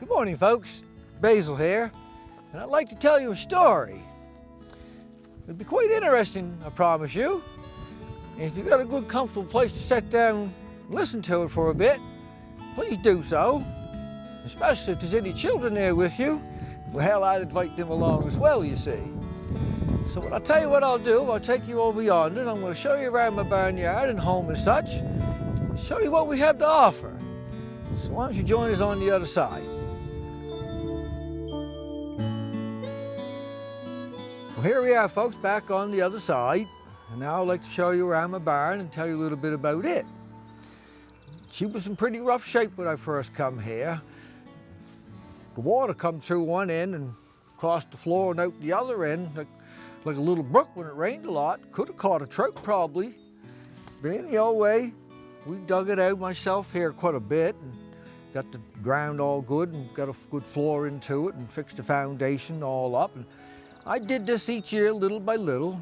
Good morning, folks. Basil here, and I'd like to tell you a story. It'll be quite interesting, I promise you. And if you've got a good, comfortable place to sit down and listen to it for a bit, please do so. Especially if there's any children there with you, well, I'd invite them along as well, you see. So I'll tell you what I'll do. I'll take you over yonder, and I'm going to show you around my barnyard and home and such, and show you what we have to offer. So why don't you join us on the other side? Well, here we are, folks, back on the other side. And now I'd like to show you around my barn and tell you a little bit about it. She was in pretty rough shape when I first come here. The water come through one end and across the floor and out the other end, like a little brook when it rained a lot. Could have caught a trout probably. But anyway, we dug it out myself here quite a bit and got the ground all good and got a good floor into it and fixed the foundation all up. And I did this each year little by little.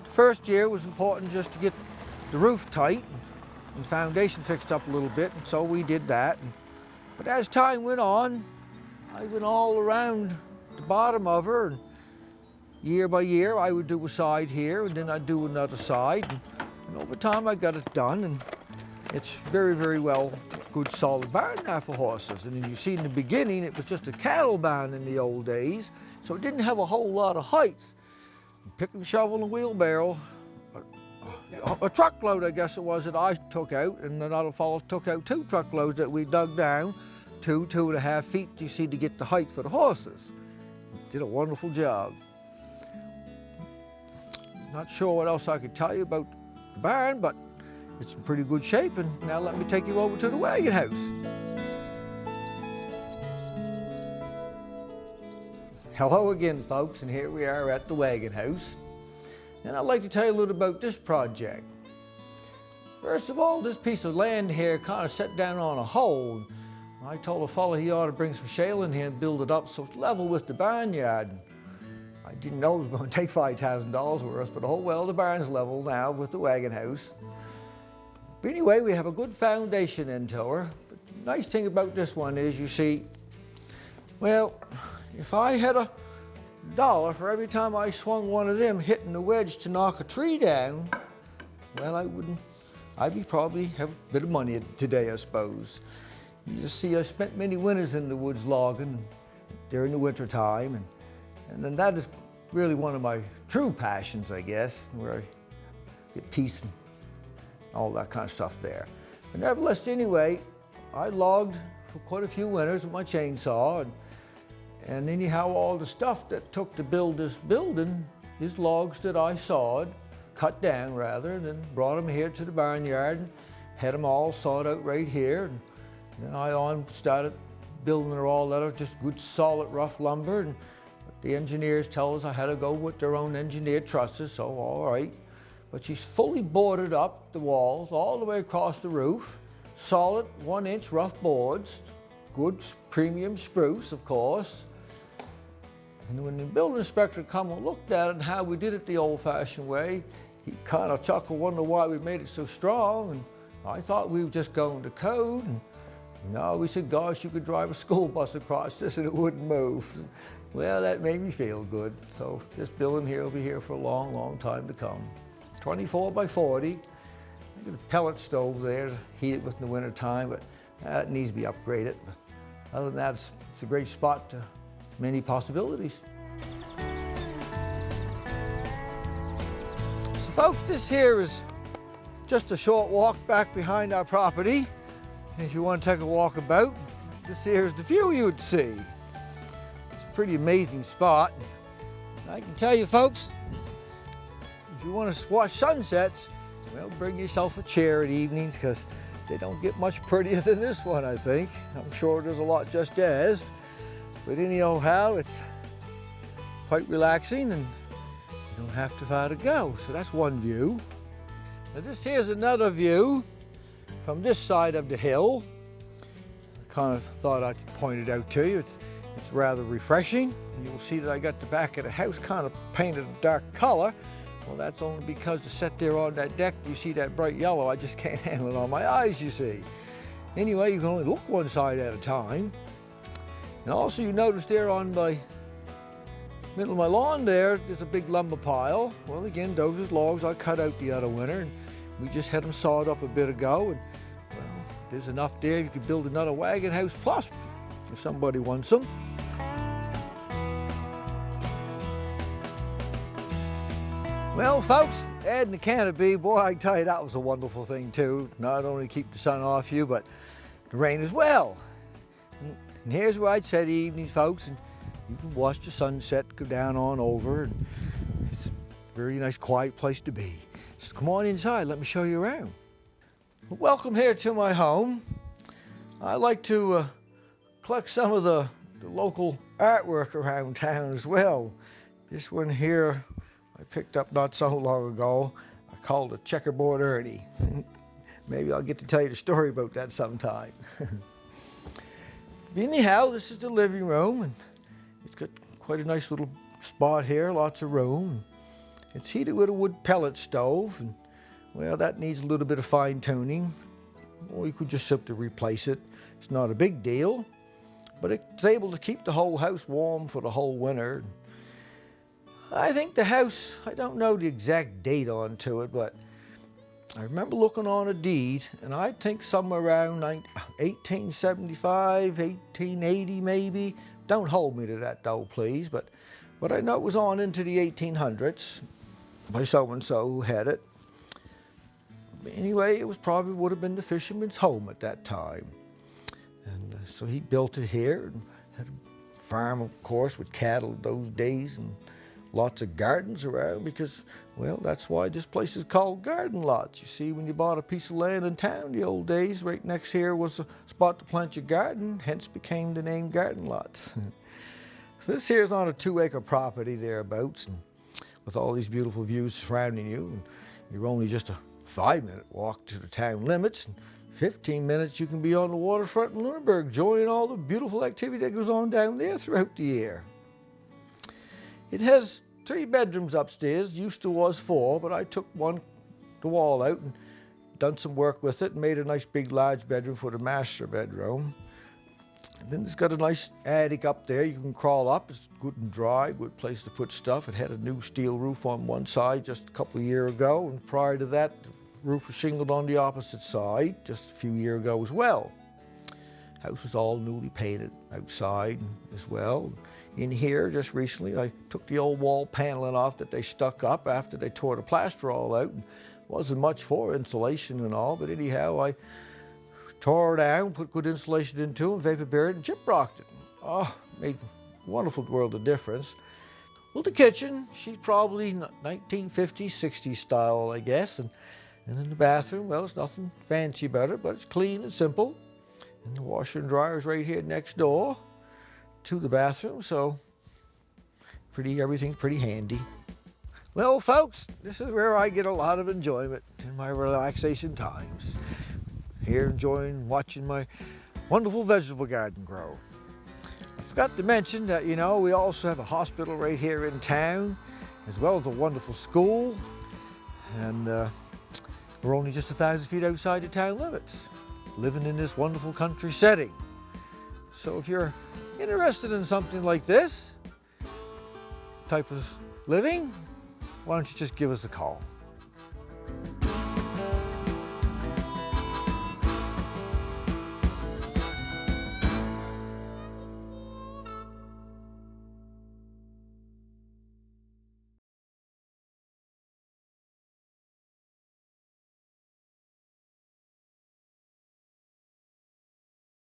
The first year was important just to get the roof tight and the foundation fixed up a little bit, and so we did that. But as time went on, I went all around the bottom of her, and year by year I would do a side here and then I'd do another side. And over time I got it done, and it's very, very well good solid barn now for horses. And you see in the beginning it was just a cattle barn in the old days, so it didn't have a whole lot of height. Pick and shovel and wheelbarrow, a truckload I guess it was that I took out, and another fellow took out 2 truckloads that we dug down 2.5 feet, you see, to get the height for the horses. Did a wonderful job. Not sure what else I could tell you about the barn, but it's in pretty good shape. And now let me take you over to the Wagon House. Hello again, folks, and here we are at the Wagon House. And I'd like to tell you a little about this project. First of all, this piece of land here kind of set down on a hole. I told a fellow he ought to bring some shale in here and build it up so it's level with the barnyard. I didn't know it was going to take $5,000 worth, but oh well, the barn's level now with the Wagon House. But anyway, we have a good foundation into her. But the nice thing about this one is, you see, well, if I had $1 for every time I swung one of them hitting the wedge to knock a tree down, well, I'd probably have a bit of money today, I suppose. You just see, I spent many winters in the woods logging during the winter time, and then that is really one of my true passions, I guess, where I get peace and all that kind of stuff there. But nevertheless, anyway, I logged for quite a few winters with my chainsaw, and anyhow, all the stuff that took to build this building is logs that I sawed, cut down rather, and then brought them here to the barnyard and had them all sawed out right here. And then I started building her all out of just good solid rough lumber. And the engineers tell us I had to go with their own engineered trusses, so all right. But she's fully boarded up the walls all the way across the roof, solid 1-inch rough boards, good premium spruce, of course. And when the building inspector come and looked at it and how we did it the old-fashioned way, he kind of chuckled, wonder why we made it so strong. And I thought we were just going to code. And no, we said, gosh, you could drive a school bus across this and it wouldn't move. Well, that made me feel good. So this building here will be here for a long, long time to come. 24 by 40. I got a pellet stove there to heat it with in the winter time, but it needs to be upgraded. But other than that, it's a great spot to many possibilities. So folks, this here is just a short walk back behind our property. If you want to take a walk about, this here is the view you'd see. It's a pretty amazing spot. I can tell you folks, if you want to watch sunsets, well, bring yourself a chair at evenings, because they don't get much prettier than this one, I think. I'm sure there's a lot just as. But anyhow, it's quite relaxing and you don't have to far to go. So that's one view. Now this here's another view from this side of the hill. I kind of thought I'd point it out to you. It's rather refreshing. You'll see that I got the back of the house kind of painted a dark color. Well, that's only because to sit there on that deck, you see that bright yellow, I just can't handle it on my eyes, you see. Anyway, you can only look one side at a time. And also you notice there on my middle of my lawn there's a big lumber pile. Well, again, those is logs I cut out the other winter, and we just had them sawed up a bit ago, and well, there's enough there you could build another wagon house plus if somebody wants them. Well, folks, adding the canopy, boy, I can tell you that was a wonderful thing too. Not only keep the sun off you, but the rain as well. And here's where I'd set evenings, folks, and you can watch the sunset go down on over. And it's a very nice, quiet place to be. So come on inside, let me show you around. Well, welcome here to my home. I like to collect some of the local artwork around town as well. This one here I picked up not so long ago. I called it Checkerboard Ernie. Maybe I'll get to tell you the story about that sometime. Anyhow, this is the living room, and it's got quite a nice little spot here, lots of room. It's heated with a wood pellet stove, and well, that needs a little bit of fine tuning. Or you could just simply replace it. It's not a big deal, but it's able to keep the whole house warm for the whole winter. I think the house, I don't know the exact date onto it, but I remember looking on a deed, and I think somewhere around 1875, 1880 maybe. Don't hold me to that though, please, but I know it was on into the 1800s by so-and-so who had it. Anyway, it was probably would have been the fisherman's home at that time. And so he built it here, and had a farm, of course, with cattle those days, and lots of gardens around because, well, that's why this place is called Garden Lots. You see, when you bought a piece of land in town the old days, right next here was a spot to plant your garden, hence became the name Garden Lots. So this here is on a 2-acre property thereabouts, and with all these beautiful views surrounding you. And you're only just a 5-minute walk to the town limits, and 15 minutes you can be on the waterfront in Lunenburg, enjoying all the beautiful activity that goes on down there throughout the year. It has 3 bedrooms upstairs, used to was 4, but I took the wall out and done some work with it and made a nice big large bedroom for the master bedroom. And then it's got a nice attic up there. You can crawl up, it's good and dry, good place to put stuff. It had a new steel roof on one side just a couple of years ago, and prior to that, the roof was shingled on the opposite side just a few years ago as well. House was all newly painted outside as well. In here, just recently, I took the old wall paneling off that they stuck up after they tore the plaster all out. Wasn't much for insulation and all, but anyhow, I tore it down, put good insulation into it, vapor barrier, and gyprocked it. Oh, made a wonderful world of difference. Well, the kitchen, she's probably 1950s, 60s style, I guess. And in the bathroom, well, there's nothing fancy about it, but it's clean and simple. And the washer and dryer is right here next door to the bathroom, so everything's pretty handy. Well, folks, this is where I get a lot of enjoyment in my relaxation times. Here enjoying watching my wonderful vegetable garden grow. I forgot to mention that, you know, we also have a hospital right here in town, as well as a wonderful school, and we're only just 1,000 feet outside the town limits, living in this wonderful country setting. So if you're interested in something like this type of living, why don't you just give us a call.